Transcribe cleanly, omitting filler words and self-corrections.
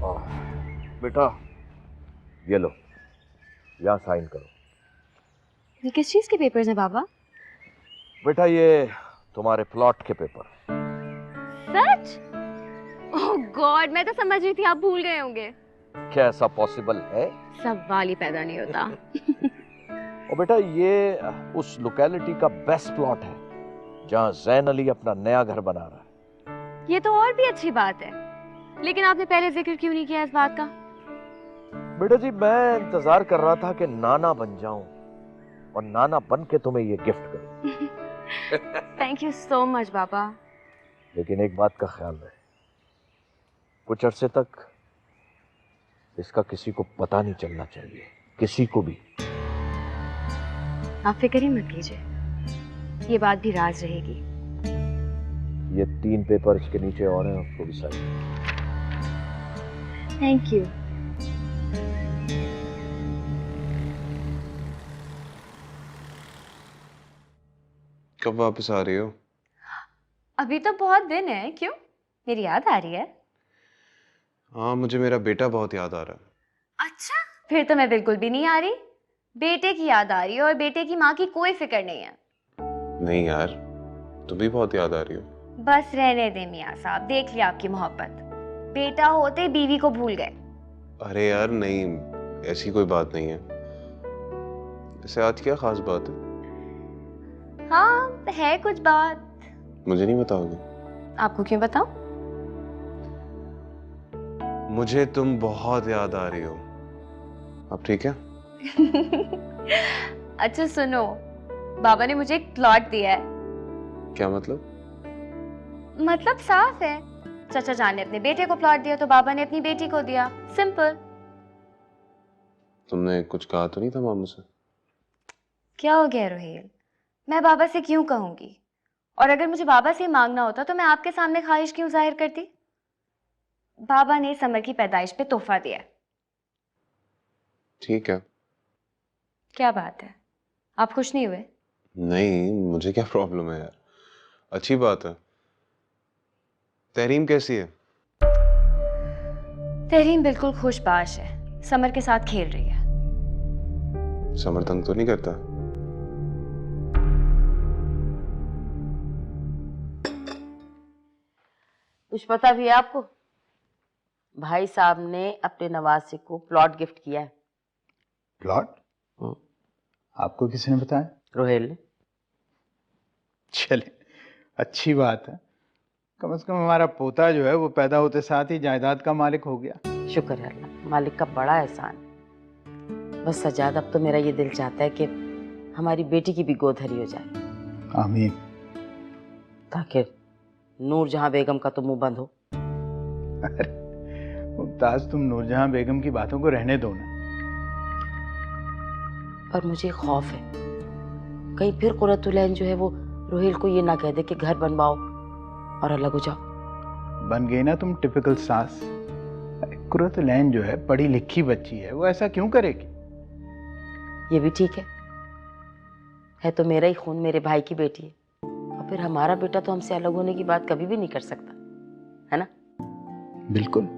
बेटा ये लो, यहाँ साइन करो। ये किस चीज के पेपर्स हैं बाबा? बेटा ये तुम्हारे प्लॉट के पेपर। सच? ओह गॉड, मैं तो समझ रही थी आप भूल गए होंगे। क्या ऐसा पॉसिबल है? सवाल ही पैदा नहीं होता। और बेटा ये उस लोकेलिटी का बेस्ट प्लॉट है जहाँ जैन अली अपना नया घर बना रहा है। ये तो और भी अच्छी बात है, लेकिन आपने पहले जिक्र क्यों नहीं किया इस बात का? बेटा जी मैं इंतजार कर रहा था कि नाना बन जाऊं और नाना बन के तुम्हें ये गिफ्ट करूं। थैंक यू सो मच बाबा। लेकिन एक बात का ख्याल रहे, कुछ अरसे तक इसका किसी को पता नहीं चलना चाहिए, किसी को भी। आप फिक्र ही मत कीजिए, ये बात भी राज रहेगी। ये 3 पेपर इसके नीचे और हैं, उसको भी साइन। Thank you. कब वापस आ रही हो? अभी तो बहुत दिन है। क्यों, मेरी याद आ रही है? हाँ, मुझे मेरा बेटा बहुत याद आ रहा है। अच्छा, फिर तो मैं बिल्कुल भी नहीं आ रही। बेटे की याद आ रही है और बेटे की माँ की कोई फिक्र नहीं है। नहीं यार, तुम भी बहुत याद आ रही हो। बस रहने दे मियाँ साहब, देख लिया आपकी मोहब्बत। बेटा होते बीवी को भूल गए। अरे यार नहीं, ऐसी कोई बात नहीं है। वैसे आज क्या खास बात है? हाँ है कुछ बात। मुझे नहीं बताओगे? आपको क्यों बताऊं? मुझे तुम बहुत याद आ रही हो। अब ठीक है? अच्छा सुनो, बाबा ने मुझे एक प्लॉट दिया है। क्या मतलब? मतलब साफ है, चाचा जान ने अपने बेटे को प्लॉट दिया तो बाबा ने अपनी बेटी को दिया। सिंपल। तुमने कुछ कहा तो नहीं था मामू से? क्या हो गया रोहिल, मैं बाबा से क्यों कहूंगी? और अगर मुझे बाबा से मांगना होता तो मैं आपके सामने ख्वाहिश क्यों जाहिर करती? बाबा ने समर की पैदाइश पे तोहफा दिया। ठीक है। क्या बात है, आप खुश नहीं हुए? नहीं, मुझे क्या प्रॉब्लम है यार, अच्छी बात है। तहरीम कैसी है? तहरीम बिल्कुल खुशबाश है, समर के साथ खेल रही है। समर तंग तो नहीं करता? कुछ पता भी है आपको? भाई साहब ने अपने नवासे को प्लॉट गिफ्ट किया है। प्लॉट? आपको किसी ने बताया? रोहेल ने। चले, अच्छी बात है। कम से कम हमारा पोता जो है वो पैदा होते साथ ही जायदाद का मालिक हो गया। शुक्र है अल्लाह, मालिक का बड़ा एहसान। बस सजाद, अब तो मेरा ये दिल चाहता है कि हमारी बेटी की भी गोद हरी हो जाए। आमीन। ताकि नूरजहां बेगम का तो मुंह बंद हो। अरे मुमताज, तुम नूरजहां बेगम की बातों को रहने दो ना। पर मुझे खौफ है, कहीं फिर कुर्रतुलैन जो है वो रोहेल को ये ना कह दे कि घर बनवाओ और अलग हो जाओ। बन गई ना तुम टिपिकल सास। कुर्रतुलैन जो है पढ़ी लिखी बच्ची है, वो ऐसा क्यों करेगी? ये भी ठीक है तो मेरा ही खून, मेरे भाई की बेटी है, और फिर हमारा बेटा तो हमसे अलग होने की बात कभी भी नहीं कर सकता, है ना? बिल्कुल।